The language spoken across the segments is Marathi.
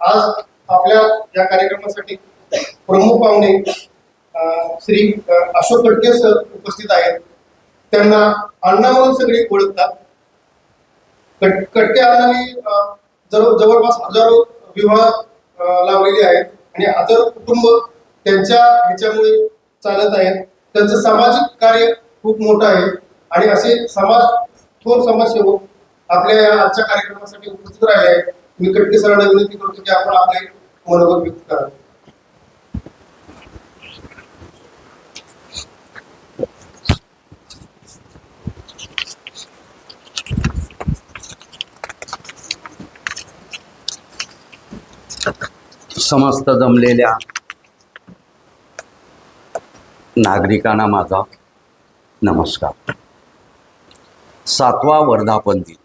आज आपल्या या कार्यक्रमासाठी प्रमुख पाहुणे श्री अशोक कटके सर उपस्थित आहेत. त्यांना अण्णा म्हणून सगळे ओळखतात. कटके अण्णांनी जवळपास हजारो विवाह लावलेले आहेत आणि हजारो कुटुंब त्यांच्या ह्याच्यामुळे चालत आहेत. त्यांचं सामाजिक कार्य खूप मोठं आहे आणि असे थोर समाजसेवक आपल्या या आजच्या कार्यक्रमासाठी उपस्थित राहिले आहेत. मी कटके सरांना विनंती करतो की आपण आपले मनोगत व्यक्त करावे. समस्त जमलेल्या नागरिकांना माझा नमस्कार. 7वा वर्धापन दिन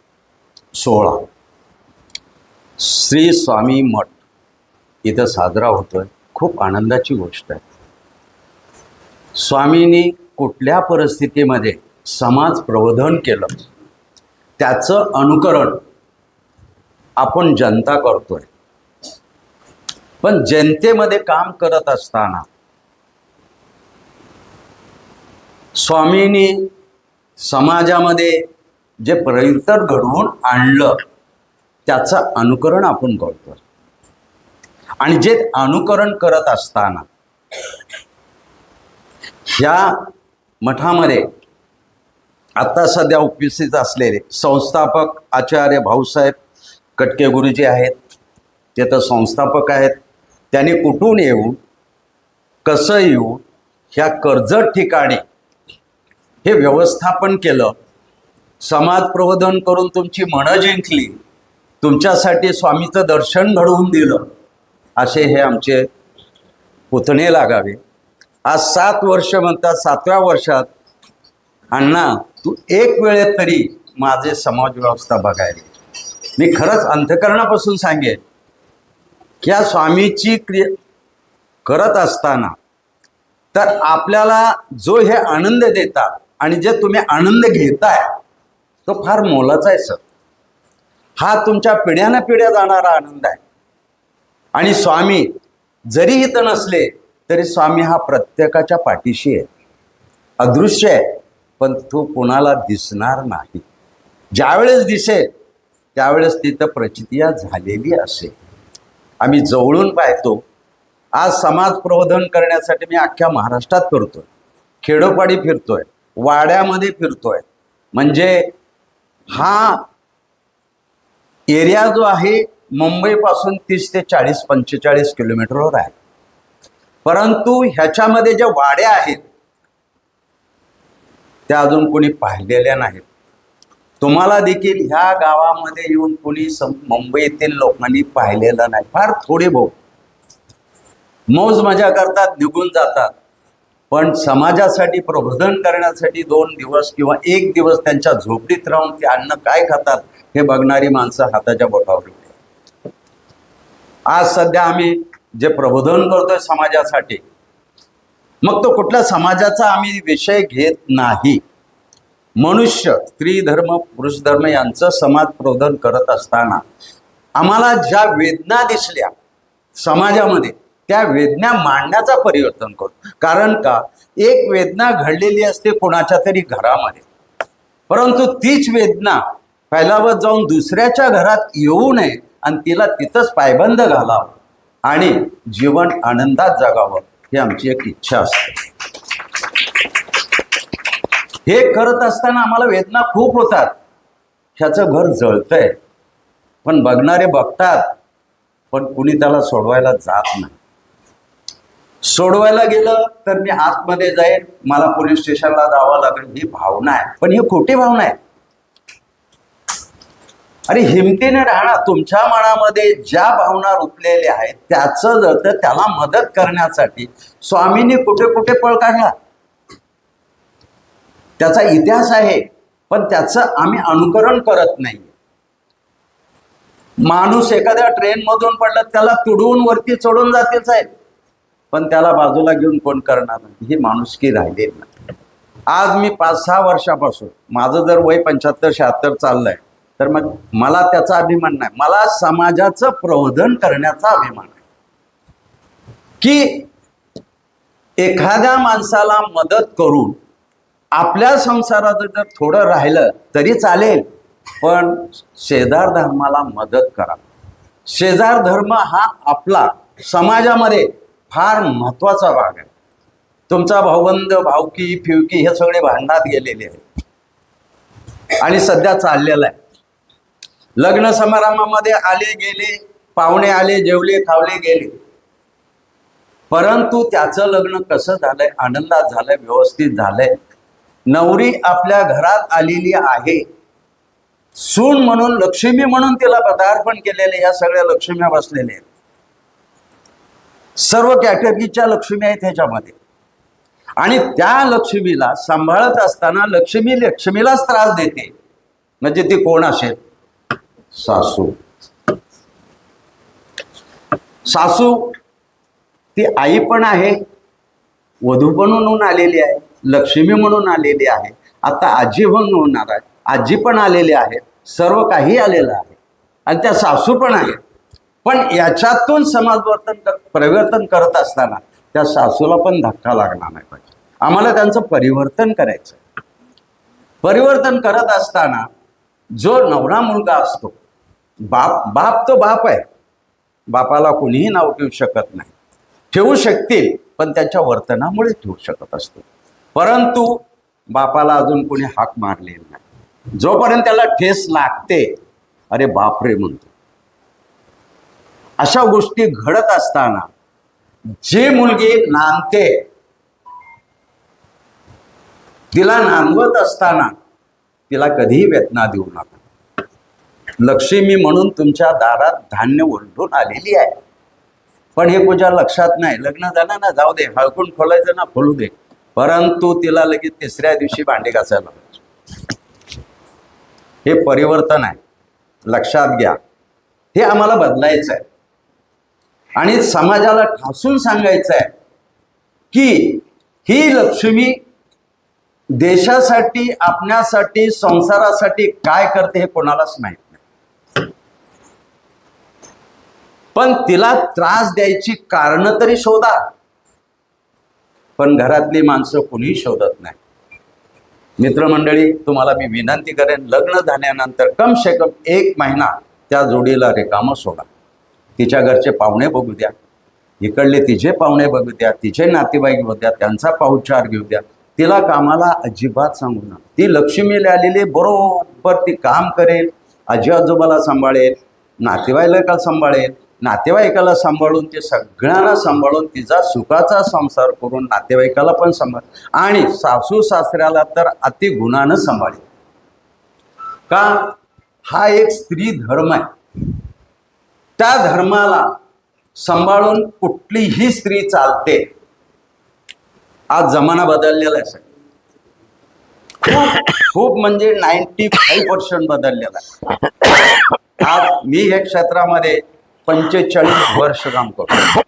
सोहळा श्री स्वामी मठ इथं साजरा होतोय. खूप आनंदाची गोष्ट आहे. स्वामींनी कुठल्या परिस्थितीमध्ये समाज प्रबोधन केलं त्याचं अनुकरण आपण जनता करतोय. पण जनतेमध्ये काम करत असताना स्वामींनी समाजामध्ये जे परिवर्तन घडवून आणलं त्याचं अनुकरण आपण करतोय. आणि जे अनुकरण करत असताना ह्या मठामध्ये आता सध्या उपस्थित असलेले संस्थापक आचार्य भाऊसाहेब कटके गुरुजी आहेत. ते तर संस्थापक आहेत. त्यांनी कुठून येऊन कसं येऊन ह्या कर्जत ठिकाणी हे व्यवस्थापन केलं, समाज प्रबोधन करून तुमची मनं जिंकली, तुमच्यासाठी स्वामीचं दर्शन घडवून दिलं, असे हे आमचे पुतणे लागावे. आज 7 वर्ष म्हणतात. 7व्या वर्षात अण्णा तू एक वेळेत तरी माझे समाज व्यवस्था बघायला. मी खरंच अंतःकरणापासून सांगेन की या स्वामीची करत असताना तर आपल्याला जो हे आनंद देतात आणि जे तुम्ही आनंद घेताय तो फार मोलाचा आहे सर. हा तुमच्या पिढ्यानं पिढ्या जाणारा आनंद आहे. आणि स्वामी जरी इथं नसले तरी स्वामी हा प्रत्येकाच्या पाठीशी आहे. अदृश्य आहे पण तो कोणाला दिसणार नाही. ज्यावेळेस दिसेल त्यावेळेस तिथं प्रचिती झालेली असेल. आम्ही जवळून पाहतो. आज समाज प्रबोधन करण्यासाठी मी अख्ख्या महाराष्ट्रात फिरतोय, खेडोपाडी फिरतोय, वाड्यामध्ये फिरतोय. म्हणजे हा एरिया जो आहे मुंबईपासून 30 ते 40-45 किलोमीटरवर आहे. परंतु ह्याच्यामध्ये ज्या वाड्या आहेत त्या अजून कोणी पाहिलेल्या नाहीत. तुम्हाला देखील ह्या गावामध्ये येऊन कोणी मुंबईतील लोकांनी पाहिलेलं नाही. फार थोडे भाऊ मौज मजा करतात, निघून जातात. पण समाजासाठी प्रबोधन करण्यासाठी 2 दिवस किंवा 1 दिवस त्यांच्या झोपडीत राहून ते अन्न काय खातात हे बघणारी माणसं हाताच्या बोटावर येते. आज सध्या आम्ही जे प्रबोधन करतोय समाजासाठी, मग तो कुठल्या समाजाचा आम्ही विषय घेत नाही. मनुष्य, स्त्री धर्म, पुरुष धर्म यांचं समाज प्रबोधन करत असताना आम्हाला ज्या वेदना दिसल्या समाजामध्ये त्या वेदना मांडण्याचा परिवर्तन करतो. कारण का एक वेदना घडलेली असते कोणाच्या तरी घरामध्ये, परंतु तीच वेदना फैलावत जाऊन दुसऱ्याच्या घरात येऊ नये आणि तिला तिथंच पायबंद घालावं आणि जीवन आनंदात जगावं ही आमची एक इच्छा असते. हे करत असताना आम्हाला वेदना खूप होतात. ह्याचं घर जळतंय पण बघणारे बघतात पण कुणी त्याला सोडवायला जात नाही. सोडवायला गेलं तर मी आतमध्ये जाईल, मला पोलीस स्टेशनला जावं लागेल, ही भावना आहे. पण ही खोटी भावना आहे. अरे हिमतीने राहणार. तुमच्या मनामध्ये ज्या भावना रुतलेल्या आहेत त्याचं जर तर त्याला मदत करण्यासाठी स्वामींनी कुठे कुठे पळ काढला त्याचा इतिहास आहे. पण त्याचं आम्ही अनुकरण करत नाही. माणूस एखाद्या ट्रेनमधून पडला त्याला तुडवून वरती चढून जातील साहेब, पण त्याला बाजूला घेऊन कोण करणार नाही. ही माणुसकी राहिलेली नाही. आज मी 5-6 वर्षापासून, माझं जर वय 75-76 चाललंय, तर मग मला त्याचा अभिमान नाही, मला समाजाचं प्रबोधन करण्याचा अभिमान आहे की एखाद्या माणसाला मदत करून आपल्या संसाराचं जर थोडं राहिलं तरी चालेल, पण शेजार धर्माला मदत करा. शेजार धर्म हा आपला समाजामध्ये फार महत्त्वाचा भाग आहे. तुमचा भाऊबंद भावकी फिवकी हे सगळे भांडणात गेलेले आहेत आणि सध्या चाललेलं आहे. लग्न समारंभामध्ये आले गेले, पाहुणे आले, जेवले खावले गेले, परंतु त्याचं लग्न कसं झालंय, आनंदात झालंय, व्यवस्थित झालंय. नवरी आपल्या घरात आलेली आहे, सून म्हणून लक्ष्मी म्हणून तिला पदार्पण केलेले या सगळ्या लक्ष्म्या बसलेल्या आहेत. सर्व कॅटेगरीच्या लक्ष्मी आहेत ह्याच्यामध्ये. आणि त्या लक्ष्मीला सांभाळत असताना लक्ष्मी लक्ष्मीलाच त्रास देते, म्हणजे ती कोण असेल? सासू. सासू ती आई पण आहे, वधू पण म्हणून आलेली आहे, लक्ष्मी म्हणून आलेली आहे, आता आजी म्हणून होणार आहे, आजी पण आलेली आहे, सर्व काही आलेलं आहे आणि त्या सासू पण आहेत. पण याच्यातून परिवर्तन करत असताना त्या सासूला पण धक्का लागणार नाही पाहिजे. आम्हाला त्यांचं परिवर्तन करायचं. परिवर्तन करत असताना जो नवरा मुलगा असतो, बाप तो बाप आहे, बापाला कोणीही नाव ठेवू शकत नाही. ठेवू शकतील पण त्याच्या वर्तनामुळे ठेवू शकत असतो. परंतु बापाला अजून कोणी हाक मारलेला नाही. जोपर्यंत त्याला ठेस लागते, अरे बापरे म्हणतो. अशा गोष्टी घडत असताना जी मुलगी नांदते, तिला नांदवत असताना तिला कधीही वेदना देऊ नका. लक्ष्मी म्हणून तुमच्या दारात धान्य ओलटून आलेली आहे, पण हे तुझ्या लक्षात नाही. लग्न झालं ना, जाऊ दे, हळकून खोलायचं ना, खोलू दे, परंतु तिला लगेच तिसऱ्या दिवशी भांडी घासायला पाहिजे. हे परिवर्तन आहे, लक्षात घ्या. हे आम्हाला बदलायचं आहे आणि समाजाला ठासून सांगायचं आहे की ही लक्ष्मी देशासाठी, आपण्यासाठी, संसारासाठी काय करते हे कोणालाच माहित नाही. पण तिला त्रास द्यायची कारणं तरी शोधा, पण घरातली माणसं कुणीही शोधत नाही. मित्रमंडळी, तुम्हाला मी विनंती करेन, लग्न झाल्यानंतर कम से कम 1 महिना त्या जोडीला रिकामं सोडा. तिच्या घरचे पाहुणे बघू द्या, इकडले तिचे पाहुणे बघू द्या, तिचे नातेवाईक बघू द्या, त्यांचा पाहुणचार घेऊ द्या. तिला कामाला अजिबात सांगू नका. ती लक्ष्मीला आलेली बरोबर ती काम करेल, आजी आजोबाला सांभाळेल, नातेवाईकाला सांभाळेल, नातेवाईकाला सांभाळून ते सगळ्यांना सांभाळून तिचा सुखाचा संसार करून नातेवाईकाला पण सांभाळ आणि सासू सासऱ्याला तर अतिगुणानं सांभाळेल. का? हा एक स्त्री धर्म आहे. त्या धर्माला सांभाळून कुठलीही स्त्री चालते. आज जमाना बदललेला आहे सर, खूप म्हणजे 95% बदललेला आहे. आज मी या क्षेत्रामध्ये 45 वर्ष काम करतो,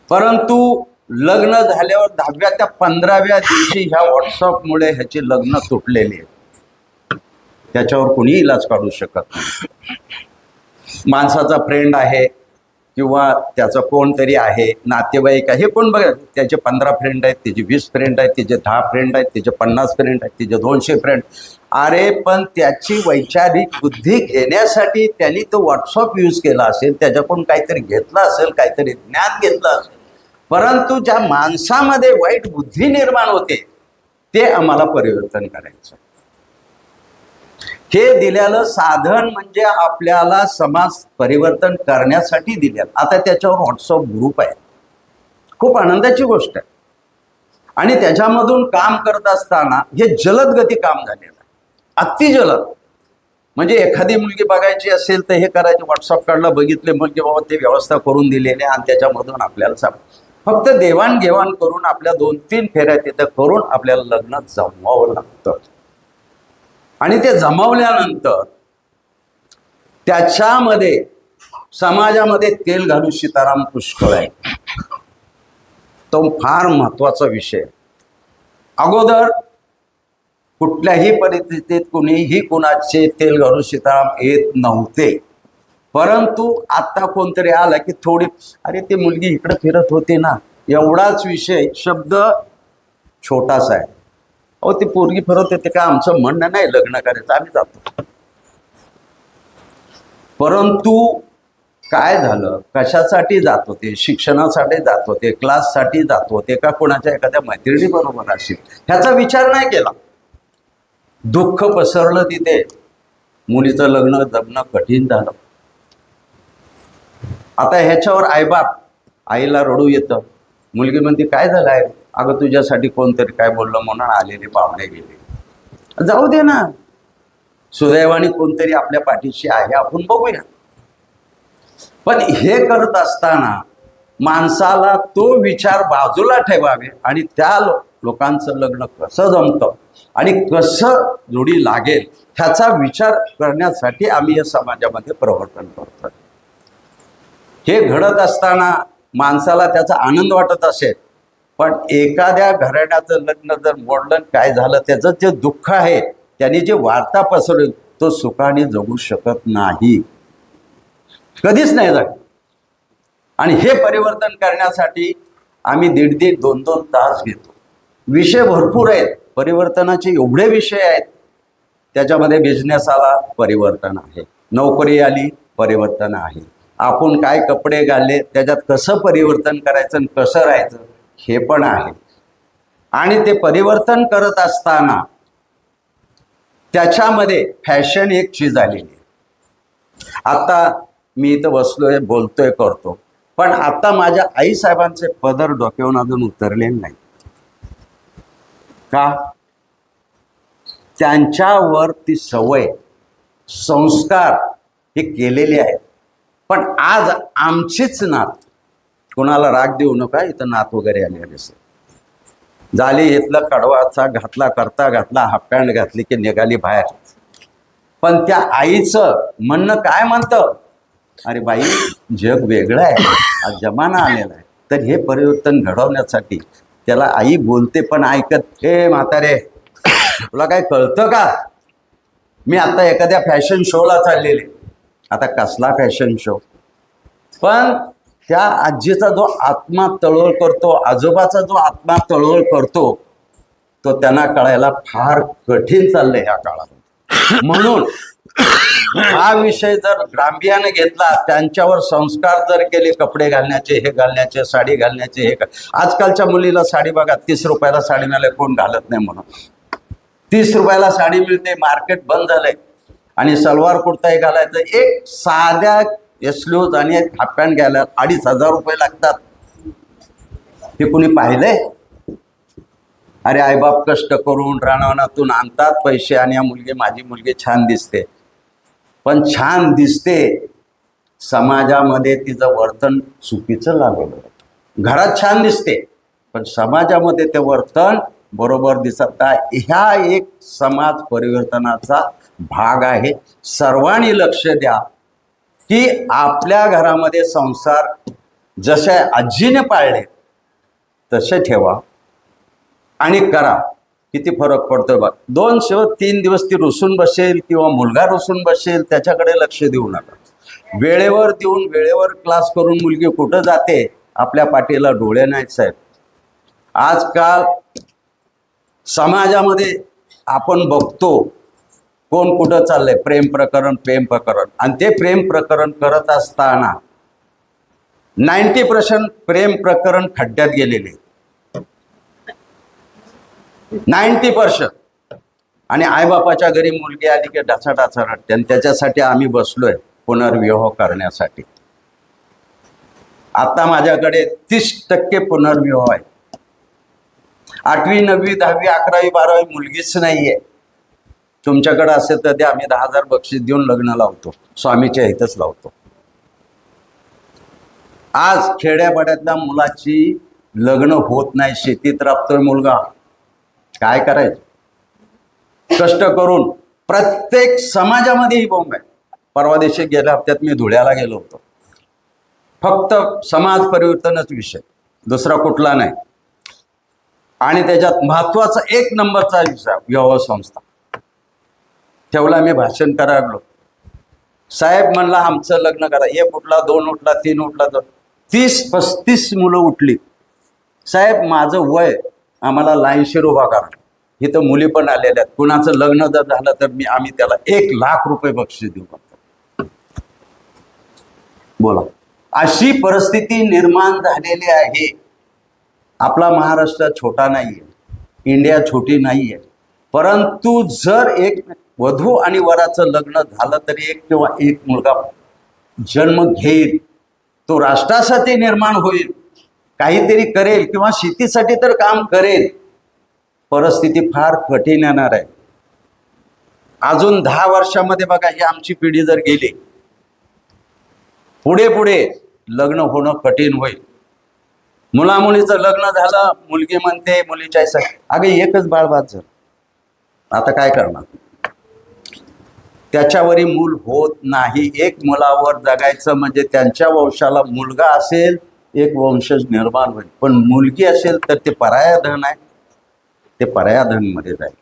परंतु लग्न झाल्यावर 10व्या त्या 15व्या दिवशी ह्या व्हॉट्सअपमुळे ह्याची लग्न तुटलेली आहे. त्याच्यावर कोणी इलाज काढू शकत नाही. माणसाचा फ्रेंड आहे किंवा त्याचं कोणतरी आहे, नातेवाईक आहे, हे कोण बघा, त्याचे 15 फ्रेंड आहेत, त्याचे 20 फ्रेंड आहेत, त्याचे 10 फ्रेंड आहेत, त्याचे 50 फ्रेंड आहेत, त्याचे 200 फ्रेंड. अरे पण त्याची वैचारिक बुद्धी घेण्यासाठी त्यांनी तो व्हॉट्सअप यूज केला असेल, त्याच्याकडून काहीतरी घेतलं असेल, काहीतरी ज्ञान घेतलं असेल, परंतु ज्या माणसामध्ये वाईट बुद्धी निर्माण होते ते आम्हाला परिवर्तन करायचं. हे दिलेलं साधन म्हणजे आपल्याला समाज परिवर्तन करण्यासाठी दिलेलं. आता त्याच्यावर व्हॉट्सअप ग्रुप आहे, खूप आनंदाची गोष्ट आहे. आणि त्याच्यामधून काम करत असताना हे जलदगती काम झालेलं आहे, अतिजलद. म्हणजे एखादी मुलगी बघायची असेल तर हे करायचे, व्हॉट्सअप काढलं, बघितले मुलगी, बाबा ते व्यवस्था करून दिलेली आणि त्याच्यामधून आपल्याला फक्त देवाणघेवाण करून आपल्या 2-3 फेऱ्या तिथं करून आपल्याला लग्न जमवावं लागतं. आणि ते जमवल्यानंतर त्याच्यामध्ये समाजामध्ये तेल घालू सीताराम पुष्कळ आहे. तो फार महत्वाचा विषय. अगोदर कुठल्याही परिस्थितीत कुणीही कुणाचे तेल घालून सीताराम येत नव्हते. परंतु आता कोणतरी आला की थोडी, अरे ती मुलगी इकडे फिरत होती ना, एवढाच विषय, शब्द छोटासा आहे. अहो ती पोरगी फिरत होते का, आमचं म्हणणं नाही लग्न करायचं, आम्ही जातो. परंतु काय झालं, कशासाठी जात होते, शिक्षणासाठी जात होते, क्लाससाठी जात होते का कोणाच्या एखाद्या मैत्रिणी बरोबर असेल, ह्याचा विचार नाही केला. दुःख पसरलं तिथे, मुलीचं लग्न जमणं कठीण झालं. आता ह्याच्यावर आईबाप, आईला रडू येतं. मुलगी म्हणते काय झालं आहे, अगं तुझ्यासाठी कोणतरी काय बोललं म्हणून आलेले पाहुणे गेले. जाऊ दे ना, सुदैवाने कोणतरी आपल्या पाठीशी आहे, आपण बघूया. पण हे करत असताना माणसाला तो विचार बाजूला ठेवावे आणि त्या लोकांचं लग्न कसं जमतं आणि कसं जोडी लागेल ह्याचा विचार करण्यासाठी आम्ही या समाजामध्ये प्रवर्तन करतो. हे घडत असताना माणसाला त्याचा आनंद वाटत असेल, पण एखाद्या घराण्याचं लग्न जर मोडलं, काय झालं, त्याचं जे दुःख आहे, त्याने जे वार्ता पसरवेल, तो सुखाने जगू शकत नाही, कधीच नाही जगत. आणि हे परिवर्तन करण्यासाठी आम्ही 1.5 2 तास घेतो. विषय भरपूर आहेत, परिवर्तनाचे एवढे विषय आहेत. त्याच्यामध्ये बिझनेस आला, परिवर्तन आहे. नोकरी आली, परिवर्तन आहे. आपण काय कपडे घालले, त्याच्यात कसं परिवर्तन करायचं आणि कसं राहायचं, हे पण आहे. आणि ते परिवर्तन करत असताना त्याच्यामध्ये फॅशन एक चीज आलेली आहे. आता मी इथं बसलोय, बोलतोय, करतो, पण आता माझ्या आईसाहेबांचे पदर डोक्यावरून अजून उतरले नाही. का? त्यांच्यावर ती सवय, संस्कार हे केलेले आहेत. पण आज आमचीच नात, कोणाला राग देऊ नका, इथं नात वगैरे आले असेल, झाली, इथलं कडवाचा घातला, करता घातला, हाफ पॅन्ट घातली की निघाली बाहेर. पण त्या आईचं म्हणणं काय म्हणतं, अरे बाई जग वेगळं आहे, आज जमाना आलेला आहे. तर हे परिवर्तन घडवण्यासाठी त्याला आई बोलते, पण ऐकत, हे म्हातारे तुला काय कळतं का, मी आता एखाद्या फॅशन शोला चाललेले. आता कसला फॅशन शो, पण त्या आजीचा जो आत्मा तळवळ करतो, आजोबाचा जो आत्मा तळवळ करतो, तो त्यांना कळायला फार कठीण चाललंय ह्या काळात. म्हणून हा विषय जर गांभीर्याने घेतला, त्यांच्यावर संस्कार जर केले, कपडे घालण्याचे, हे घालण्याचे, साडी घालण्याचे, हे आजकालच्या मुलीला साडी बघा, 30 रुपयाला साडी मिळाली, कोण घालत नाही म्हणून. 30 रुपयाला साडी मिळते, मार्केट बंद झालंय. आणि सलवार कुर्ताही घालायचं, एक साध्या एसलूज आणि एक हाफ पॅन्ट घ्यायला 2,500 रुपये लागतात. हे कुणी पाहिलंय? अरे आईबाप कष्ट करून रानावनातून आणतात पैसे, आणि या माझी मुलगी छान दिसते. पण छान दिसते, समाजामध्ये तिचं वर्तन चुकीचं लागलं. घरात छान दिसते, पण समाजामध्ये ते वर्तन बरोबर दिसत नाही. ह्या एक समाज परिवर्तनाचा भाग आहे. सर्वांनी लक्ष द्या की आपल्या घरामध्ये संसार जसे आजीने पाळले तसे ठेवा आणि करा. किती फरक पडतोय बघ. 2 किंवा 3 दिवस ती रुसून बसेल किंवा मुलगा रुसून बसेल, त्याच्याकडे लक्ष देऊ नका. वेळेवर देऊन, वेळेवर क्लास करून मुलगी कुठं जाते, आपल्या पाठीला डोळे नाहीत साहेब. आजकाल समाजामध्ये आपण बघतो कोण कुठं चाललंय, प्रेम प्रकरण, आणि ते प्रेम प्रकरण करत असताना 90% प्रेम प्रकरण खड्ड्यात गेलेले, 90%. आणि आईबापाच्या घरी मुलगी आली की ढाचा रडते, आणि त्याच्यासाठी आम्ही बसलोय पुनर्विवाह करण्यासाठी. आता माझ्याकडे 30% पुनर्विवाह आहे. 8वी 9वी 10वी 11वी 12वी मुलगीच नाहीये. तुमच्याकडे असेल तर ते आम्ही 10,000 बक्षीस देऊन लग्न लावतो, स्वामीच्या इथंच लावतो. आज खेड्यापाड्यातल्या मुलाची लग्न होत नाही. शेतीत राबतोय मुलगा, काय करायचं, कष्ट करून. प्रत्येक समाजामध्ये ही बोंब आहे. परवा दिवशी गेल्या हप्त्यात मी धुळ्याला गेलो होतो. फक्त समाज परिवर्तनच विषय, दुसरा कुठला नाही. आणि त्याच्यात महत्वाचा एक नंबरचा विषय विवाह संस्था ठेवला. मी भाषण करायला लागलो. साहेब म्हणला आमचं लग्न करा. एक उठला, दोन उठला, तीन उठला, 30-35 मुलं उठली. साहेब माझं वय, आम्हाला लाईनशीर उभा करा. इथं मुली पण आलेल्या आहेत. कुणाचं लग्न जर झालं तर आम्ही त्याला 1,00,000 रुपये बक्षीस देऊ म्हणतो. बोला, अशी परिस्थिती निर्माण झालेली आहे. आपला महाराष्ट्र छोटा नाहीये, इंडिया छोटी नाहीये, परंतु जर एक वधू आणि वराचं लग्न झालं तरी एक किंवा एक मुलगा जन्म घेईल, तो राष्ट्रासाठी निर्माण होईल, काहीतरी करेल किंवा शेतीसाठी तर काम करेल. परिस्थिती फार कठीण येणार आहे. अजून 10 वर्षामध्ये बघा, ही आमची पिढी जर गेली, पुढे पुढे लग्न होणं कठीण होईल. मुलामुलीचं लग्न झालं, मुलगी म्हणते मुलीच्या अगं एकच बाळ बाद झालं, आता काय करणार? त्याच्यावरही मूल होत नाही. एक मुलावर जगायचं म्हणजे त्यांच्या वंशाला मुलगा असेल, एक वंशज निर्माण होईल. पण मुलगी असेल तर ते पराया धन आहे, ते पराया धनमध्ये जाईल.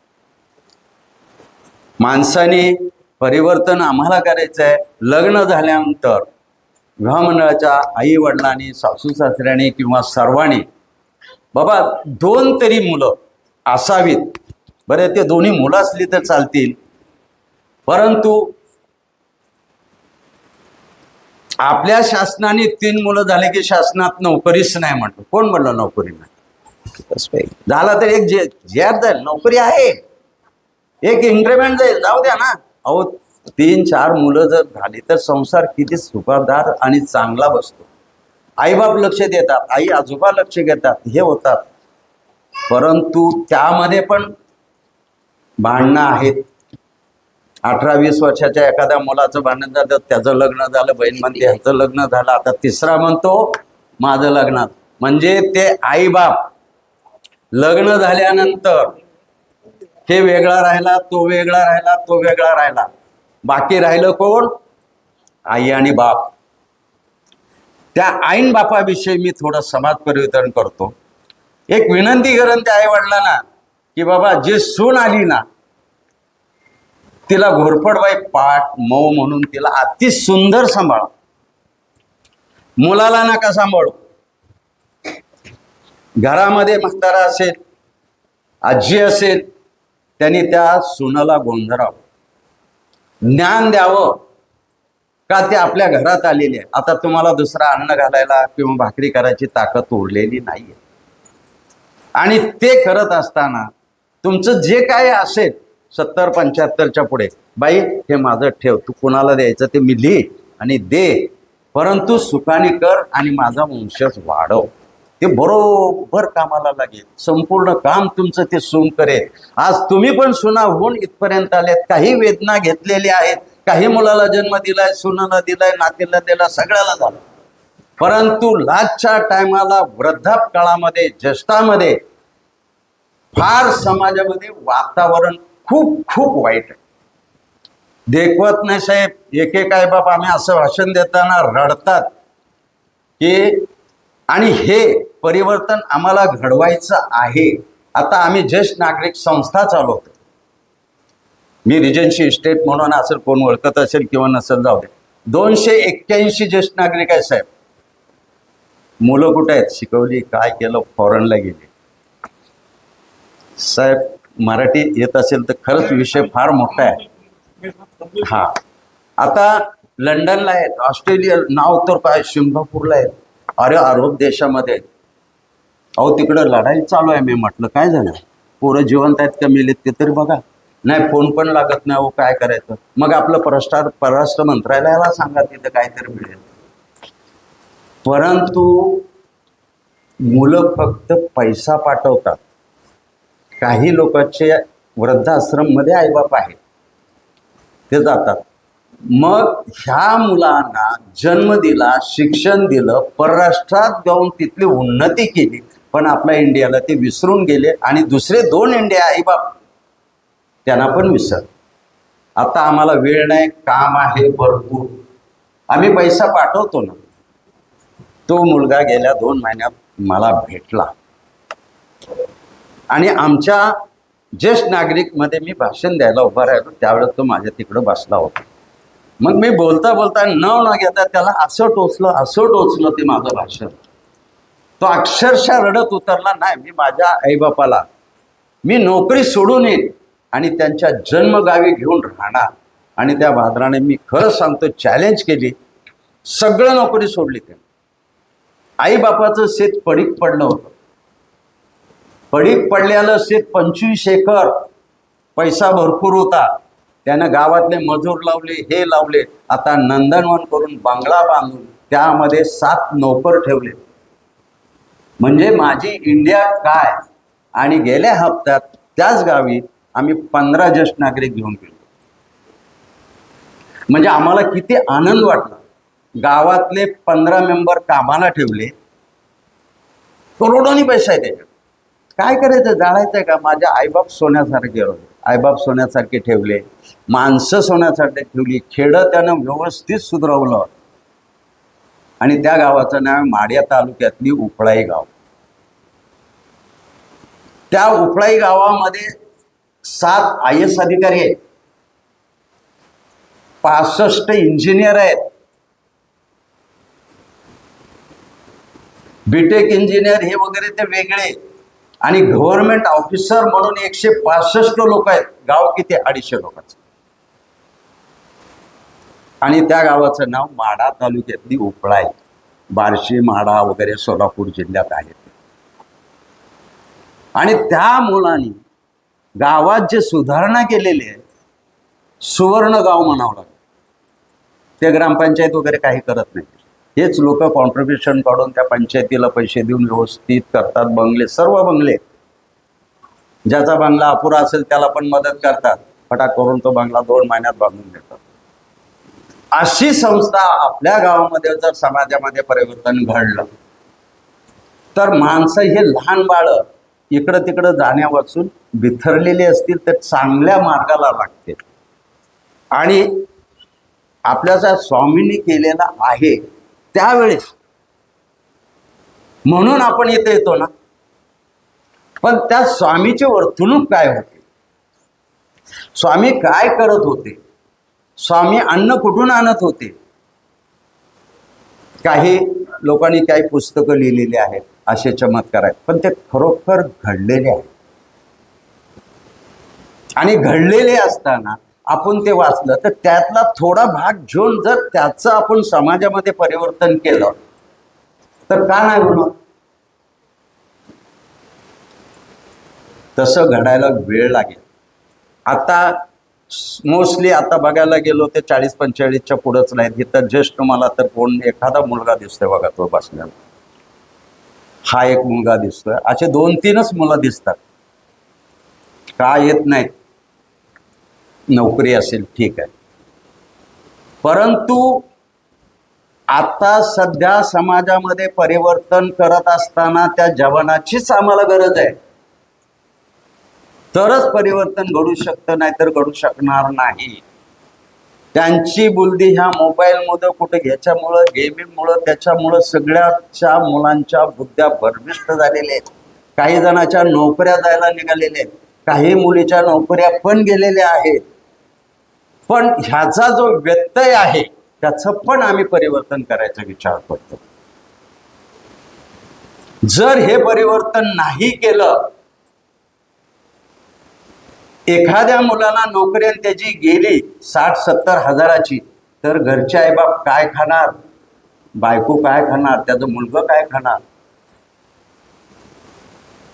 माणसाने परिवर्तन आम्हाला करायचं आहे. लग्न झाल्यानंतर विवाह मंडळाच्या आई वडिलांनी, सासू सासऱ्याने किंवा सर्वांनी बाबा 2 तरी मुलं असावीत. बरं, ते दोन्ही मुलं असली तर चालतील, परंतु आपल्या शासनाने 3 मुलं झाले की शासनात नोकरीच नाही म्हणतो. कोण म्हणलं नोकरी नाही? झाला तर एक जेर जाईल, नोकरी आहे, एक इन्क्रीमेंट जाईल, जाऊ द्या ना. अहो 3-4 मुलं जर झाली तर संसार किती सुखादार आणि चांगला बसतो. आईबाप लक्ष देतात, आई आजोबा लक्ष घेतात, हे होतात. परंतु त्यामध्ये पण भांडणं आहेत. 18-20 वर्षाच्या एखाद्या मुलाचं भांडण झालं, त्याचं लग्न झालं, बहीण म्हणते ह्याचं लग्न झालं, आता तिसरा म्हणतो माझं लग्न. म्हणजे ते आईबाप लग्न झाल्यानंतर हे वेगळा राहिला, तो वेगळा राहिला, तो वेगळा राहिला, बाकी राहिलं कोण? आई आणि बाप. त्या आईन बापाविषयी मी थोडं समाज परिवर्तन करतो. एक विनंती करेन त्या आई वडिलांना की बाबा, जे सून आली ना, तिला घोरपडबाई पाठ मऊ म्हणून तिला अति सुंदर सांभाळा. मुलाला नका सांभाळू. घरामध्ये म्हातारा असेल, आजी असेल, त्यांनी त्या सुनाला गोंधरावं, ज्ञान द्यावं. का ते आपल्या घरात आलेले आहे. आता तुम्हाला दुसरा अन्न घालायला किंवा भाकरी करायची ताकद उरलेली नाहीये. आणि ते करत असताना तुमचं जे काय असेल 70-75च्या पुढे, बाई हे माझं ठेव, तू कुणाला द्यायचं ते मी लिही आणि दे, परंतु सुखाने कर आणि माझा वंशज वाढव. ते बरोबर कामाला लागेल. संपूर्ण काम तुमचं ते सून करेल. आज तुम्ही पण सुना होऊन इथपर्यंत आलेत. काही वेदना घेतलेल्या आहेत, काही मुलाला जन्म दिलाय, सुनाला दिलाय, नातीला दिला, सगळ्याला झालं. परंतु लास्टच्या टायमाला वृद्धापकाळामध्ये, ज्येष्ठामध्ये फार समाजामध्ये वातावरण खूप खूप वाईट आहे. देखवत नाही साहेब. एक आई बाप आम्ही असं भाषण देताना रडतात की, आणि हे परिवर्तन आम्हाला घडवायचं आहे. आता आम्ही ज्येष्ठ नागरिक संस्था चालवतो. मी रिजन्सी इस्टेट म्हणून असेल, कोण ओळखत असेल किंवा नसेल, जाऊ दे. 281 ज्येष्ठ नागरिक आहे साहेब. मुलं कुठे आहेत? शिकवली, काय केलं? फॉरेनला गेली. साहेब मराठी येत असेल तर खरंच विषय फार मोठा आहे. हा, आता लंडनला आहेत, ऑस्ट्रेलिया, नाव तर काय, सिंगापूरला आहेत, अरे अरब देशामध्ये. अहो तिकडं लढाई चालू आहे. मी म्हटलं काय झालं? पोरं जिवंत आहेत का मेलेत ते तरी बघा. नाही, फोन पण लागत नाही. हो काय करायचं? मग आपलं परराष्ट्र मंत्रालयाला सांगा, तिथं काहीतरी मिळेल. परंतु मुलं फक्त पैसा पाठवतात. काही लोकांचे वृद्धाश्रममध्ये आईबाप आहेत, ते जातात. मग ह्या मुलांना जन्म दिला, शिक्षण दिलं, परराष्ट्रात जाऊन तिथली उन्नती केली, पण आपल्या इंडियाला ते विसरून गेले. आणि दुसरे 2 इंडिया आईबाप त्यांना पण विसर. आता आम्हाला वेळ नाही, काम आहे भरपूर, आम्ही पैसा पाठवतो ना. तो मुलगा गेल्या 2 महिन्यात मला भेटला. आणि आमच्या ज्येष्ठ नागरिकमध्ये मी भाषण द्यायला उभा राहिलो, त्यावेळेस तो माझ्या तिकडं बसला होता. मग मी बोलता बोलता न घेता त्याला असं टोचलं ते माझं भाषण. तो अक्षरशः रडत उतरला. नाही, मी माझ्या आईबापाला मी नोकरी सोडून येईन आणि त्यांच्या जन्मगावी घेऊन राहणार. आणि त्या भाद्राने, मी खरं सांगतो, चॅलेंज केली. सगळं नोकरी सोडली त्याने. आईबापाचं शेत पडीक पडलं होतं. पडीक पडलेलं शेत 25 एकर, पैसा भरपूर होता. त्यानं गावातले मजूर लावले, हे लावले. आता नंदनवन करून बंगला बांधून त्यामध्ये 7 नोकर ठेवले. म्हणजे माझी इंडिया काय. आणि गेल्या हप्त्यात त्याच गावी आम्ही 15 ज्येष्ठ नागरिक घेऊन गेलो. म्हणजे आम्हाला किती आनंद वाटला. गावातले 15 मेंबर कामाला ठेवले. करोडोनी पैसा आहे त्याच्यात. काय करायचं, जाळायचं का. माझ्या आईबाप सोन्यासारखे होते. आईबाप सोन्यासारखे ठेवले, माणसं सोन्यासारखे ठेवली. खेडं त्यानं व्यवस्थित सुधरवलं. आणि त्या गावाचं नाव माढ्या तालुक्यातली उपळाई गाव. त्या उपळाई गावामध्ये 7 IAS अधिकारी आहेत, 65 इंजिनियर आहेत, बीटेक इंजिनियर हे वगैरे ते वेगळे, आणि गव्हर्नमेंट ऑफिसर म्हणून 165 लोक आहेत. गाव किती, 250 लोकांचं. आणि त्या गावाचं नाव माढा तालुक्यातली उपळाई. बार्शी, माढा वगैरे सोलापूर जिल्ह्यात आहेत. आणि त्या मुलांनी गावात जे सुधारणा केलेली आहे, सुवर्ण गाव म्हणावं लागतं. ते ग्रामपंचायत वगैरे काही करत नाही. हेच लोक कॉन्ट्रीब्युशन काढून त्या पंचायतीला पैसे देऊन व्यवस्थित करतात. बंगले, सर्व बंगले, ज्याचा बंगला अपुरा असेल त्याला पण मदत करतात. फटाक करून तो बंगला 2 महिन्यात बांधून देतात. अशी संस्था आपल्या गावामध्ये जर समाजामध्ये परिवर्तन घडलं तर माणसं, हे लहान बाळ इकडं तिकडं जाण्यावाचून बिथरलेले असतील तर चांगल्या मार्गाला लागते. आणि आपल्याचा स्वामींनी केलेला आहे त्यावेळेस, म्हणून आपण इथे येतो ना. पण त्या स्वामीची वर्तणूक काय होते, स्वामी काय करत होते, स्वामी अन्न कुठून आणत होते. काही लोकांनी काही पुस्तकं लिहिलेली आहेत, असे चमत्कार आहेत, पण ते खरोखर घडलेले आहेत. आणि घडलेले असताना आपण ते वाचलं तर त्यातला थोडा भाग घेऊन जर त्याचं आपण समाजामध्ये परिवर्तन केलं तर का नाही होणार. तसं घडायला वेळ लागेल. आता मोस्टली आता बघायला गेलो ते 40-45च्या पुढंच नाहीत. इथं ज्येष्ठ मला तर कोण एखादा मुलगा दिसतोय बघा, तो बसलेला. हा एक मुलगा दिसतोय. असे 2-3च मुलं दिसतात. का येत नाहीत, नोकरी असेल ठीक आहे. परंतु आता सध्या समाजामध्ये परिवर्तन करत असताना त्या जवानाचीच आम्हाला गरज आहे. तरच परिवर्तन घडू शकतं, नाहीतर घडू शकणार नाही. त्यांची बुद्धी ह्या मोबाईलमध्ये कुठे ह्याच्यामुळं, गेमिंगमुळं, त्याच्यामुळं सगळ्याच्या मुलांच्या बुद्ध्या भरमिष्ट झालेल्या आहेत. काही जणांच्या नोकऱ्या जायला निघालेल्या आहेत, काही मुलीच्या नोकऱ्या पण गेलेल्या आहेत. पण ह्याचा जो व्यत्यय आहे त्याचं पण आम्ही परिवर्तन करायचा विचार करतो. जर हे परिवर्तन नाही केलं, एखाद्या मुलाला नोकरी त्याची गेली 60-70 हजाराची, तर घरचे आईबाप काय खाणार, बायको काय खाणार, त्याचं मुलगा काय खाणार.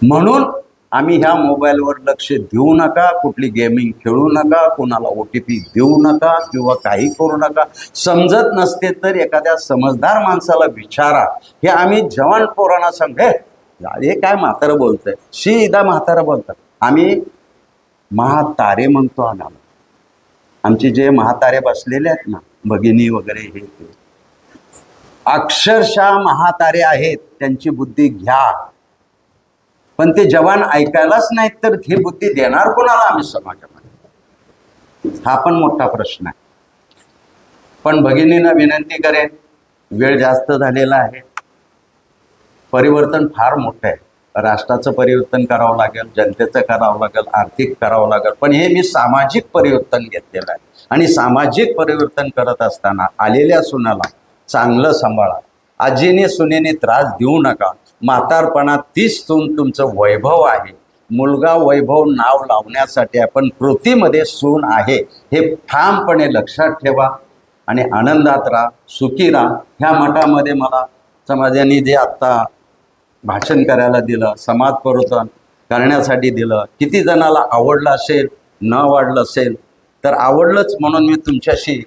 म्हणून आम्ही ह्या मोबाईलवर लक्ष देऊ नका, कुठली गेमिंग खेळू नका, कोणाला OTP देऊ नका किंवा काही करू नका. समजत नसते तर एखाद्या समजदार माणसाला विचारा. हे आम्ही जवान पोरांना सांगते, हे काय म्हातारं बोलतंय, सीधा म्हातारं बोलतात. आम्ही महातारे म्हणतो. आम्हाला आमचे जे महातारे बसलेले आहेत ना, भगिनी वगैरे, हे ते अक्षरशः महातारे आहेत. त्यांची बुद्धी घ्या. पण ते जवान ऐकायलाच नाहीत तर ही बुद्धी देणार कोणाला आम्ही समाजामध्ये, हा पण मोठा प्रश्न आहे. पण भगिनींना विनंती करेन, वेळ जास्त झालेला आहे. परिवर्तन फार मोठं आहे. राष्ट्राचं परिवर्तन करावं लागेल, जनतेचं करावं लागेल, आर्थिक करावं लागेल, पण हे मी सामाजिक परिवर्तन घेतलेलं आहे. आणि सामाजिक परिवर्तन करत असताना आलेल्या सुनाला चांगलं सांभाळा, आजीने सुनेने त्रास देऊ नका. म्हातारपणात तीच सून तुमचं वैभव आहे. मुलगा वैभव नाव लावण्यासाठी आपण पृथ्वीमध्ये सून आहे हे ठामपणे लक्षात ठेवा आणि आनंदात राहा, सुखी राहा. ह्या मठामध्ये मला समाजाने जे आत्ता भाषण करायला दिलं, समाज प्रवर्तन करण्यासाठी दिलं, किती जणाला आवडलं असेल, न आवडलं असेल तर आवडलंच म्हणून मी तुमच्याशी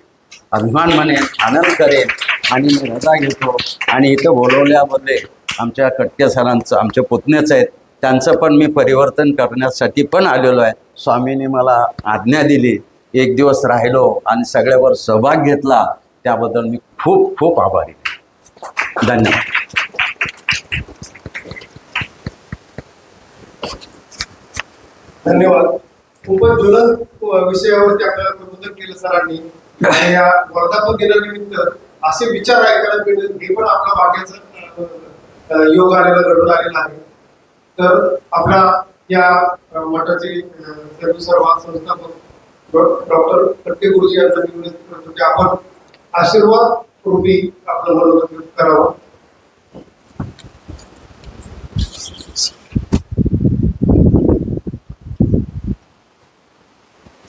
अभिमान म्हणेन, आनंद करेन आणि मी रजा घेतो. आणि इथं बोलवल्यामध्ये आमच्या कटके सरांचं, आमचे पुतणेच आहेत, त्यांचं पण मी परिवर्तन करण्यासाठी पण आलेलो आहे. स्वामींनी मला आज्ञा दिली, एक दिवस राहिलो आणि सगळ्यावर सहभाग घेतला, त्याबद्दल मी खूप खूप आभारी. धन्यवाद. धन्यवाद. खूपच ज्वलंत विषयावरती आपल्याला प्रबोधन केलं सरांनी. आणि या वर्धापन दिनानिमित्त असे विचार ऐकायला मिळतील, हे पण आपल्या भाग्याचं योग आलेला, घडून आलेला आहे. तर आपला या मठाचे सर्व संस्थापक डॉक्टर कट्टे गुरुजी यांचा मी विनंती करतो की आपण आशीर्वाद रूपी आपलं मनोरंजन करावं.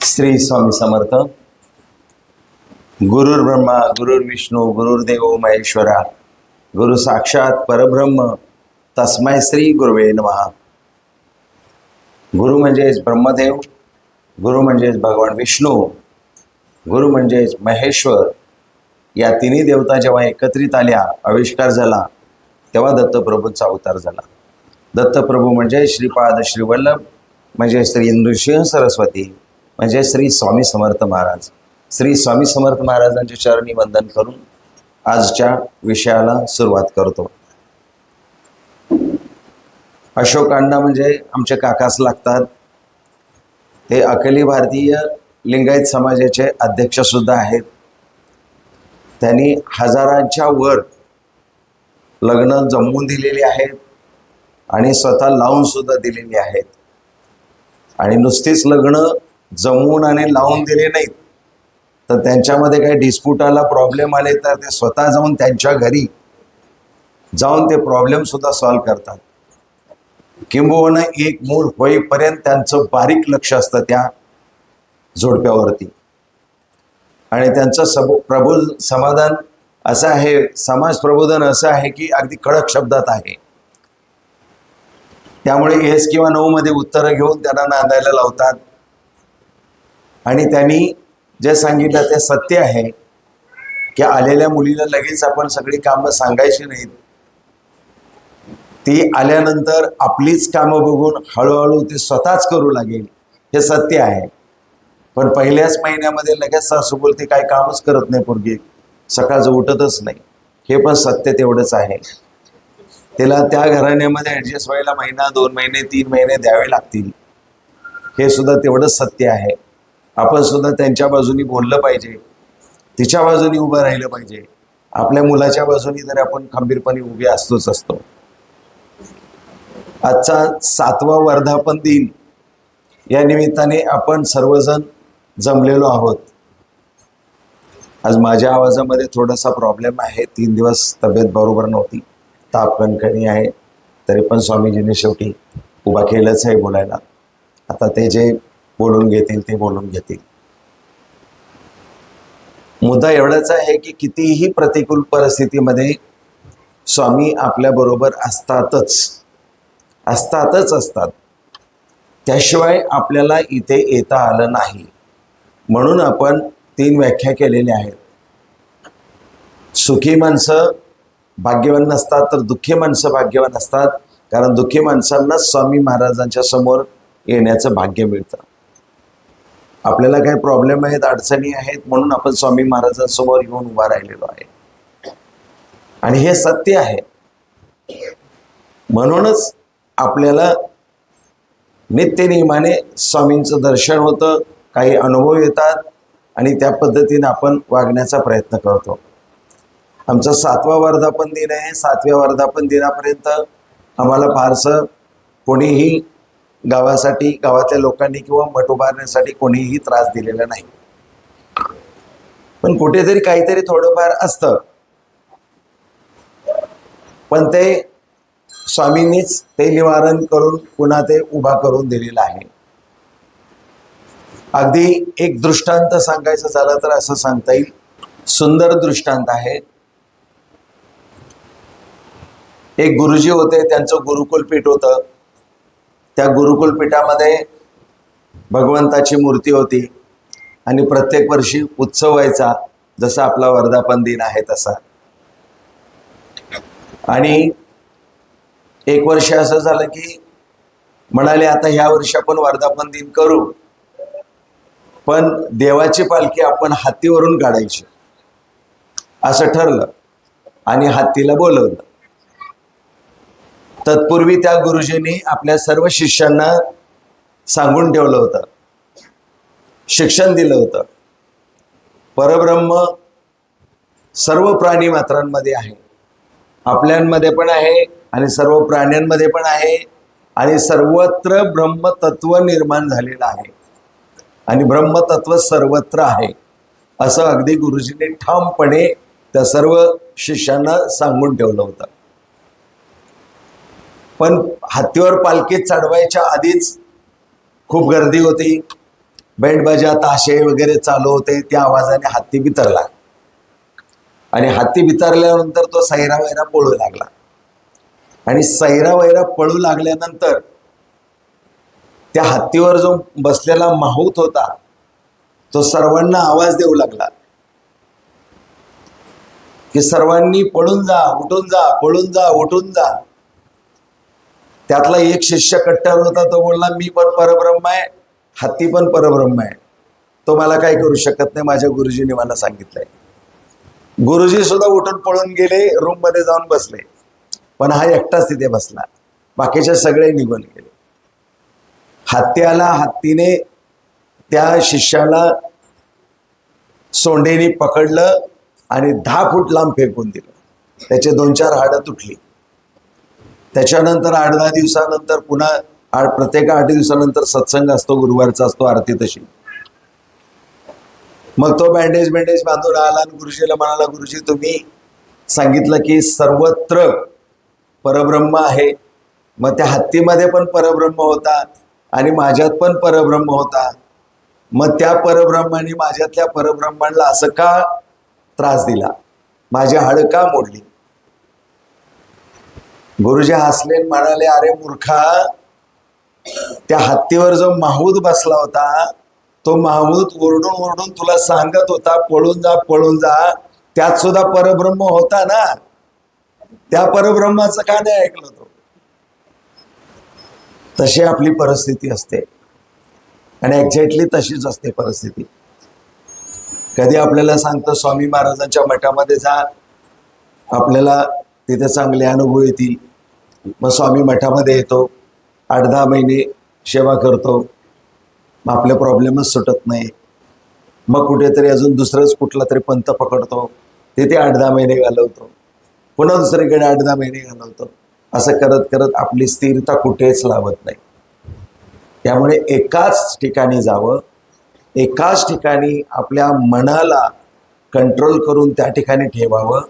श्री स्वामी समर्थ. गुरुर् ब्रह्मा गुरुर्विष्णू गुरुर्देव महेश्वरा, गुरु साक्षात परब्रह्म तस्मै श्री गुरुवे नमः. गुरु म्हणजेच ब्रह्मदेव, गुरु म्हणजेच भगवान विष्णू, गुरु म्हणजेच महेश्वर. या तिन्ही देवता जेव्हा एकत्रित आल्या, आविष्कार झाला, तेव्हा दत्तप्रभूंचा अवतार झाला. दत्तप्रभू म्हणजे श्रीपाद श्रीवल्लभ, म्हणजे श्री नृसिंह सरस्वती, म्हणजे श्री स्वामी समर्थ महाराज. श्री स्वामी समर्थ महाराजांचे चरणी वंदन करून आजच्या विषयाला सुरुवात करतो. अशोकांना म्हणजे आमचे काकाच लागतात. ते अखिल भारतीय लिंगायत समाजाचे अध्यक्षसुद्धा आहेत. त्यांनी हजारांच्या वर लग्न जमवून दिलेली आहेत आणि स्वतः लावूनसुद्धा दिलेली आहेत. आणि नुसतीच लग्न जमवून आणि लावून दिले नाहीत, तर त्यांच्यामध्ये काही डिस्प्यूटाला प्रॉब्लेम आले तर ते स्वतः जाऊन त्यांच्या घरी जाऊन ते प्रॉब्लेमसुद्धा सॉल्व्ह करतात. किंबहुना एक मूल होईपर्यंत त्यांचं बारीक लक्ष असतं त्या जोडप्यावरती. आणि त्यांचं समाधान असं आहे, समाज प्रबोधन असं आहे की अगदी कडक शब्दात आहे. त्यामुळे येस किंवा नऊमध्ये उत्तरं घेऊन त्यांना नांदायला लावतात. आणि त्यांनी जे सांगितलं ते सत्य आहे की आलेल्या मुलीला लगेच आपण सगळी कामं सांगायची नाहीत. ती आल्यानंतर आपलीच कामं बघून हळूहळू ती स्वतःच करू लागेल, हे सत्य आहे. पण पहिल्याच महिन्यामध्ये लगेच सासू बोलते काही कामच करत नाही पोरगी, सकाळचं उठतच नाही, हे पण सत्य तेवढंच आहे. तिला त्या घराण्यामध्ये ॲडजस्ट व्हायला महिना, 2 महिने, 3 महिने द्यावे लागतील, हे सुद्धा तेवढंच सत्य आहे. आपण सुद्धा त्यांच्या बाजूनी बोललं पाहिजे, तिच्या बाजूनी उभं राहिलं पाहिजे. आपल्या मुलाच्या बाजूनी तर आपण खंबीरपणे उभे असतो. आजचा 7वा वर्धापन दिन या निमित्ताने आपण सर्वजण जमलेलो आहोत. आज माझ्या आवाजामध्ये थोडासा प्रॉब्लेम आहे. 3 दिवस तब्येत बरोबर नव्हती, ताप कणकणी आहे. तरी पण स्वामीजीने शेवटी उभा केलंच आहे बोलायला. आता ते जे बोलून घेतील ते बोलून घेतील. मुद्दा एवढाच आहे की कितीही प्रतिकूल परिस्थितीमध्ये स्वामी आपल्याबरोबर असतात. त्याशिवाय आपल्याला इथे येता आलं नाही. म्हणून आपण 3 व्याख्या केलेल्या आहेत. सुखी माणसं भाग्यवान नसतात, तर दुःखी माणसं भाग्यवान असतात. कारण दुःखी माणसांनाच स्वामी महाराजांच्या समोर येण्याचं भाग्य मिळतं. आपल्याला काही प्रॉब्लेम आहेत, अडचणी आहेत, म्हणून आपण स्वामी महाराजांसमोर येऊन उभा राहिलेलो आहे. आणि हे सत्य आहे. म्हणूनच आपल्याला नित्यनेमाने स्वामींचं दर्शन होतं, काही अनुभव येतात आणि त्या पद्धतीने आपण वागण्याचा प्रयत्न करतो. आमचा 7वा वर्धापन दिन आहे. 7व्या वर्धापन दिनापर्यंत आम्हाला फारसं कोणीही गावासाठी, गावातल्या लोकांनी किंवा मठ उभारण्यासाठी कोणीही त्रास दिलेला नाही. पण कुठेतरी काहीतरी थोडंफार असतं. पण ते स्वामींनीच ते निवारण करून पुन्हा ते उभा करून दिलेलं आहे. अगदी एक दृष्टांत सांगायचं झालं तर असं सांगता येईल, सुंदर दृष्टांत आहे. एक गुरुजी होते, त्यांचं गुरुकुल पीठ होतं. त्या गुरुकुल पीठामध्ये भगवंताची मूर्ती होती आणि प्रत्येक वर्षी उत्सव व्हायचा, जसा आपला वर्धापन दिन आहे तसा. आणि एक वर्ष असं झालं की म्हणाले आता ह्या वर्षी आपण वर्धापन दिन करू, पण देवाची पालखी आपण हत्तीवरून काढायची असं ठरलं आणि हत्तीला बोलवलं. तत्पूर्वी त्या गुरुजींनी आपल्या सर्व शिष्यांना सांगून ठेवलं होतं, शिक्षण दिलं होतं. परब्रह्म सर्व प्राणी मात्रांमध्ये आहे, आपल्यांमध्ये पण आहे आणि सर्व प्राण्यांमध्ये पण आहे आणि सर्वत्र ब्रह्मतत्व निर्माण झालेलं आहे आणि ब्रह्मतत्व सर्वत्र आहे असं अगदी गुरुजींनी ठामपणे त्या सर्व शिष्यांना सांगून ठेवलं होतं. पण हत्तीवर पालखी चढवायच्या आधीच खूप गर्दी होती, बँडबाजा ताशे वगैरे चालू होते. त्या आवाजाने हत्ती बिथरला आणि हत्ती बिथरल्यानंतर तो सैरा वैरा पळू लागला आणि सैरा वैरा पळू लागल्यानंतर त्या हत्तीवर जो बसलेला माहूत होता तो सर्वांना आवाज देऊ लागला की सर्वांनी पळून जा, उठून जा, पळून जा, उठून जा. त्यातला एक शिष्य कट्ट्यावर होता, तो बोलला मी पण परब्रह्म आहे, हत्ती पण परब्रह्म आहे, तो मला काय करू शकत नाही, माझ्या गुरुजींनी मला सांगितलंय. गुरुजी सुद्धा उठून पळून गेले, रूम मध्ये जाऊन बसले, पण हा एकटाच तिथे बसला, बाकीचे सगळे निघून गेले. हत्ती आला, हत्तीने त्या शिष्याला सोंडेने पकडलं आणि 10 फूट लांब फेकून दिलं. त्याचे 2-4 हाडं तुटली. त्याच्यानंतर 8-10 दिवसानंतर पुन्हा प्रत्येक 8 दिवसानंतर सत्संग असतो, गुरुवारचा असतो, आरती तशी. मग तो बँडेज बांधून आला आणि गुरुजीला म्हणाला, गुरुजी तुम्ही सांगितलं की सर्वत्र परब्रह्म आहे, मग त्या हत्तीमध्ये पण परब्रह्म होता आणि माझ्यात पण परब्रह्म होता, मग त्या परब्रह्माने माझ्यातल्या परब्रह्मांना असं का त्रास दिला, माझी हाडं का मोडली? गुरुजी हसले म्हणाले, अरे मूर्खा, त्या हत्तीवर जो माहूत बसला होता तो माहूत ओरडून ओरडून तुला सांगत होता पळून जा, पळून जा, त्यात सुद्धा परब्रह्म होता ना, त्या परब्रह्माचं का नाही ऐकलं तो? तशी आपली परिस्थिती असते आणि एक्झॅक्टली तशीच असते परिस्थिती. कधी आपल्याला सांगतो स्वामी महाराजांच्या मठामध्ये जा, आपल्याला तिथे चांगले अनुभव येतील. मग स्वामी मठामध्ये येतो, 8-10 महिने सेवा करतो, मग आपले प्रॉब्लेमच सुटत नाही. मग कुठेतरी अजून दुसरंच कुठला तरी पंथ पकडतो, तिथे 8-10 महिने घालवतो, पुन्हा दुसरीकडे 8-10 महिने घालवतो. असं करत करत आपली स्थिरता कुठेच लावत नाही. त्यामुळे एकाच ठिकाणी जावं, एकाच ठिकाणी आपल्या मनाला कंट्रोल करून त्या ठिकाणी ठेवावं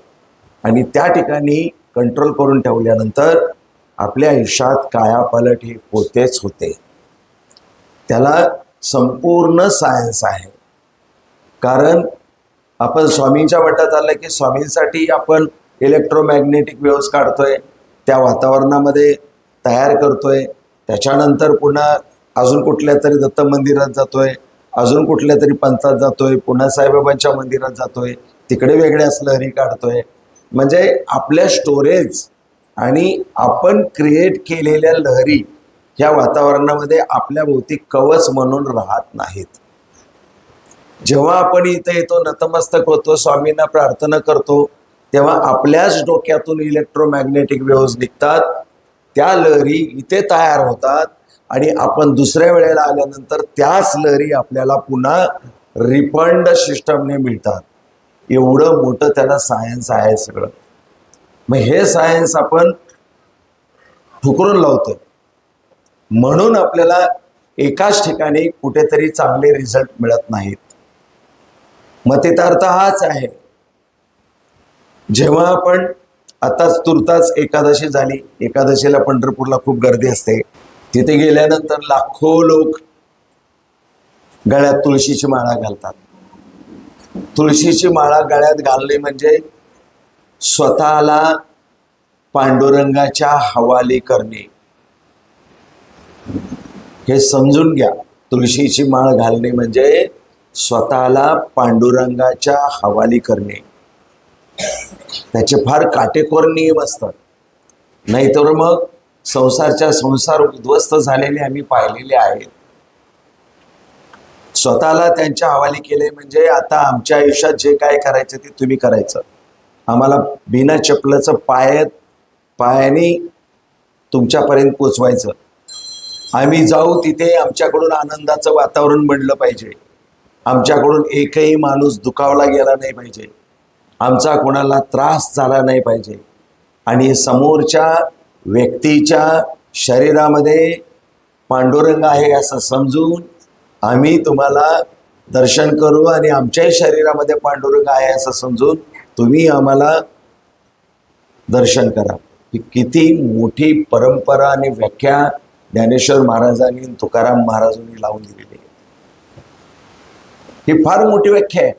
आणि त्या ठिकाणी कंट्रोल करून ठेवल्यानंतर आपल्या आयुष्यात कायापालट हे होतेच होते. त्याला संपूर्ण सायन्स आहे. कारण आपण स्वामींच्या मठात आलं की स्वामींसाठी आपण इलेक्ट्रोमॅग्नेटिक वेव्हज काढतोय, त्या वातावरणामध्ये तयार करतोय, त्याच्यानंतर पुन्हा अजून कुठल्या तरी दत्त मंदिरात जातोय, अजून कुठल्या तरी पंथात जातोय, पुन्हा साईबाबांच्या मंदिरात जातोय, तिकडे वेगळ्याच लहरी काढतोय. म्हणजे आपल्या स्टोरेज आणि आपण क्रिएट केलेल्या लहरी ह्या वातावरणामध्ये आपल्या भोवती कवच म्हणून राहत नाहीत. जेव्हा आपण इथे येतो, नतमस्तक होतो, स्वामींना प्रार्थना करतो, तेव्हा आपल्याच डोक्यातून इलेक्ट्रोमॅग्नेटिक वेव्हज निघतात, त्या लहरी इथे तयार होतात आणि आपण दुसऱ्या वेळेला आल्यानंतर त्याच लहरी आपल्याला पुन्हा रिफंड सिस्टमने मिळतात. एवढं मोठं त्याला सायन्स आहे सगळं. मग हे सायन्स आपण ठुकरून लावतो म्हणून आपल्याला एकाच ठिकाणी कुठेतरी चांगले रिझल्ट मिळत नाहीत. मतितार्थ हाच आहे. जेव्हा आपण आताच तुर्ताच एकादशी झाली, एकादशीला पंढरपूरला खूप गर्दी असते. तिथे गेल्यानंतर लाखो लोक गळ्यात तुळशीची माळा घालतात. तुळशीची माळा गळ्यात घालणे म्हणजे स्वतःला पांडुरंगाच्या हवाली करणे. हे समजून घ्या. तुळशीची माळ घालणे म्हणजे स्वतःला पांडुरंगाच्या हवाली करणे. त्याचे फार काटेकोर नियम असतात. नाहीतर मग संसार उद्ध्वस्त झालेले आम्ही पाहिलेले आहेत. स्वतःला त्यांच्या हवाली केले म्हणजे आता आमच्या आयुष्यात जे काय करायचं ते तुम्ही करायचं. आम्हाला बिना चपलाचं पायाने तुमच्यापर्यंत पोचवायचं. आम्ही जाऊ तिथे आमच्याकडून आनंदाचं वातावरण बनलं पाहिजे. आमच्याकडून एकही माणूस दुखावला गेला नाही पाहिजे. आमचा कोणाला त्रास झाला नाही पाहिजे. आणि समोरच्या व्यक्तीच्या शरीरामध्ये पांडुरंग आहे असं समजून आम्ही तुम्हाला दर्शन करू आणि आमच्याही शरीरामध्ये पांडुरंग आहे असं समजून तुम्ही आम्हाला दर्शन करा. ही किती मोठी परंपरा आणि व्याख्या ज्ञानेश्वर महाराजांनी तुकाराम महाराजांनी लावून दिलेली आहे. ही फार मोठी व्याख्या आहे,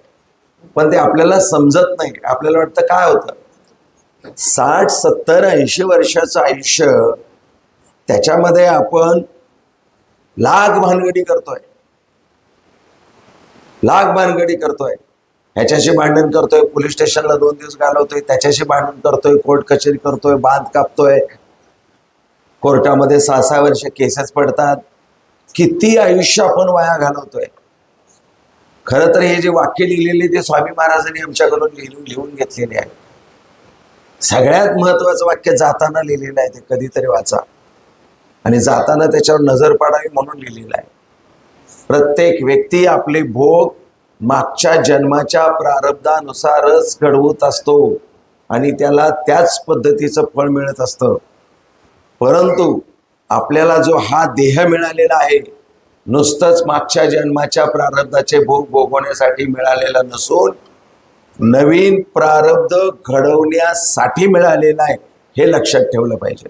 पण ते आपल्याला समजत नाही. आपल्याला वाटतं काय होतं, 60, 70, 80 वर्षाचं आयुष्य, त्याच्यामध्ये आपण लाख भानगडी करतोय. ह्याच्याशी भांडण करतोय, पोलीस स्टेशनला 2 दिवस घालवतोय, त्याच्याशी भांडण करतोय, कोर्ट कचेरी करतोय, बांध कापतोय, कोर्टामध्ये 6-6 वर्ष केसेस पडतात. किती आयुष्य आपण वाया घालवतोय. खरं तर हे जे वाक्य लिहिलेले ते स्वामी महाराजांनी आमच्याकडून लिहून घेतलेले आहे. सगळ्यात महत्वाचं वाक्य जाताना लिहिलेलं आहे. ते कधीतरी वाचा आणि जाताना त्याच्यावर नजर पाडावी म्हणून लिहिलेलं आहे. प्रत्येक व्यक्ती आपले भोग मागच्या जन्माच्या प्रारब्धानुसारच घडवत असतो आणि त्याला त्याच पद्धतीचं फळ मिळत असतं. परंतु आपल्याला जो हा देह मिळालेला आहे, नुसतंच मागच्या जन्माच्या प्रारब्धाचे भोग भोगवण्यासाठी मिळालेला नसून नवीन प्रारब्ध घडवण्यासाठी मिळालेला आहे, हे लक्षात ठेवलं पाहिजे.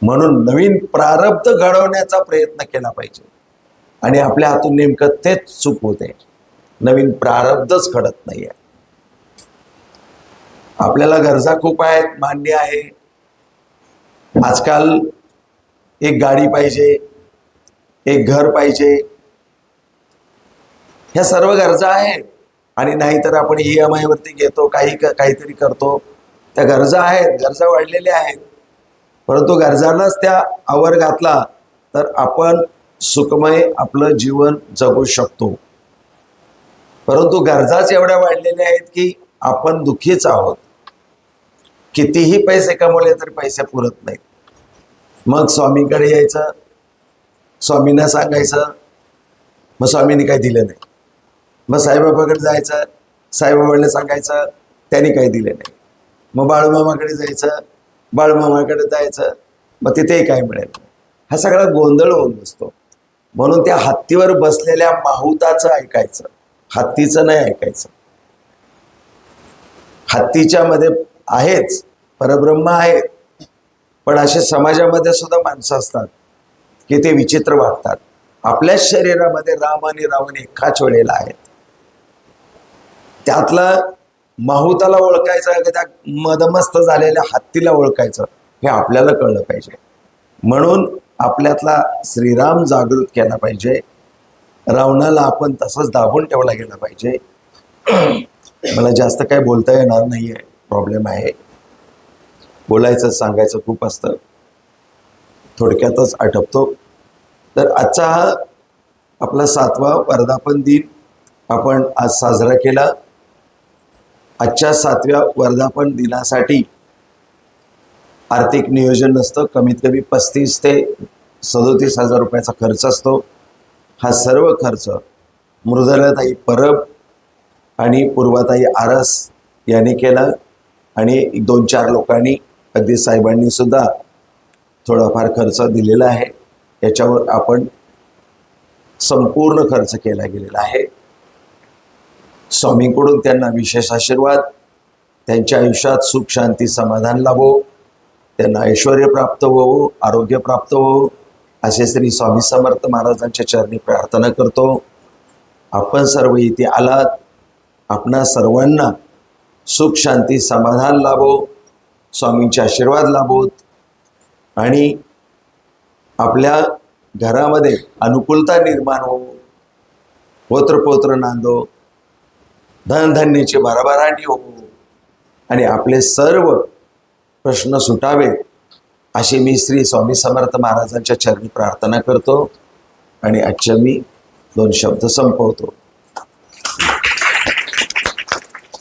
म्हणून नवीन प्रारब्ध घडवण्याचा प्रयत्न केला पाहिजे आणि आपल्या हातून नेमकं तेच चूक होते. नवीन प्रारब्धच घडत नाहीये. आपल्याला गरजा खूप आहेत, मान्य आहे. आजकाल एक गाडी पाहिजे, एक घर पाहिजे, ह्या सर्व गरजा आहेत. आणि नाहीतर आपण EMI वरती घेतो, काहीतरी करतो. त्या गरजा आहेत, गरजा वाढलेल्या आहेत. परंतु गरजांनाच त्या आवर घातला तर आपण सुखमय आपलं जीवन जगू शकतो. परंतु गरजाच एवढ्या वाढलेल्या आहेत की आपण दुःखीच आहोत. कितीही पैसे कमवले तरी पैसे पुरत नाहीत. मग स्वामींकडे यायचं, स्वामींना सांगायचं, मग स्वामींनी काही दिलं नाही. मग साईबाबाकडे जायचं, साईबाबांना सांगायचं, त्यांनी काही दिलं नाही. मग बाळूमामाकडे जायचं, बाळूमामाकडे जायचं, मग तिथेही काय मिळेल. हा सगळा गोंधळ होऊन बसतो. म्हणून त्या हत्तीवर बसलेल्या माहुताचं ऐकायचं, हत्तीचं नाही ऐकायचं. हत्तीच्या मध्ये आहेच परब्रह्म आहे, पण असे समाजामध्ये सुद्धा माणसं असतात की ते विचित्र वागतात. आपल्याच शरीरामध्ये राम आणि रावण एकाच वेळेला आहेत. त्यातला माहुताला ओळखायचं, त्या मदमस्त झालेल्या हत्तीला ओळखायचं, हे आपल्याला कळलं पाहिजे. म्हणून आपल्यातला श्रीराम जागृत केला पाहिजे. रावणाला आपण तसंच दाबून ठेवला गेला पाहिजे. मला जास्त काही बोलता येणार नाही आहे, प्रॉब्लेम आहे. बोलायचं सांगायचं खूप असतं, थोडक्यातच आटपतो. तर आजचा हा आपला 7वा वर्धापन दिन आपण आज साजरा केला. आजच्या 7व्या वर्धापन दिनासाठी आर्थिक नियोजन नसतं. कमीत कमी 35 ते 37 हजार रुपयाचा खर्च असतो. हा सर्व खर्च मृदुलाताई परब आणि पूर्वाताई आरस यांनी केला आणि 2-4 लोकांनी, अगदी साहेबांनी सुद्धा थोडाफार खर्च दिलेला आहे. याच्यावर आपण संपूर्ण खर्च केला गेलेला आहे. स्वामींकडून त्यांना विशेष आशीर्वाद, त्यांच्या आयुष्यात सुख शांती समाधान लाभो, त्यांना ऐश्वर प्राप्त होवो, आरोग्य प्राप्त होवो, असे श्री स्वामी समर्थ महाराजांच्या चरणी प्रार्थना करतो. आपण सर्व इथे आलात, आपणा सर्वांना सुख शांती समाधान लाभो, स्वामींचे आशीर्वाद लाभोत आणि आपल्या घरामध्ये अनुकूलता निर्माण हो, पोत्र नांदो, धनधान्याची भरभराटी हो आणि आपले सर्व प्रश्न सुटावे अशी मी श्री स्वामी समर्थ महाराजांच्या चरणी प्रार्थना करतो आणि आजचे मी 2 शब्द संपवतो.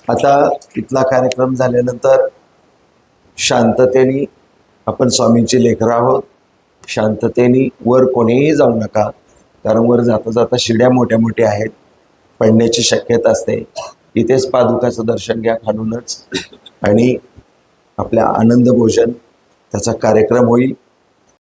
आता इथला कार्यक्रम झाल्यानंतर शांततेने, आपण स्वामींची लेकरं आहोत, शांततेने वर कोणीही जाऊ नका, कारण वर जाता जाता शिड्या मोठ्या मोठ्या आहेत, पडण्याची शक्यता असते. इथेच पादुकाचं दर्शन घ्या खालूनच आणि आपल्या आनंद भोजन त्याचा कार्यक्रम होईल.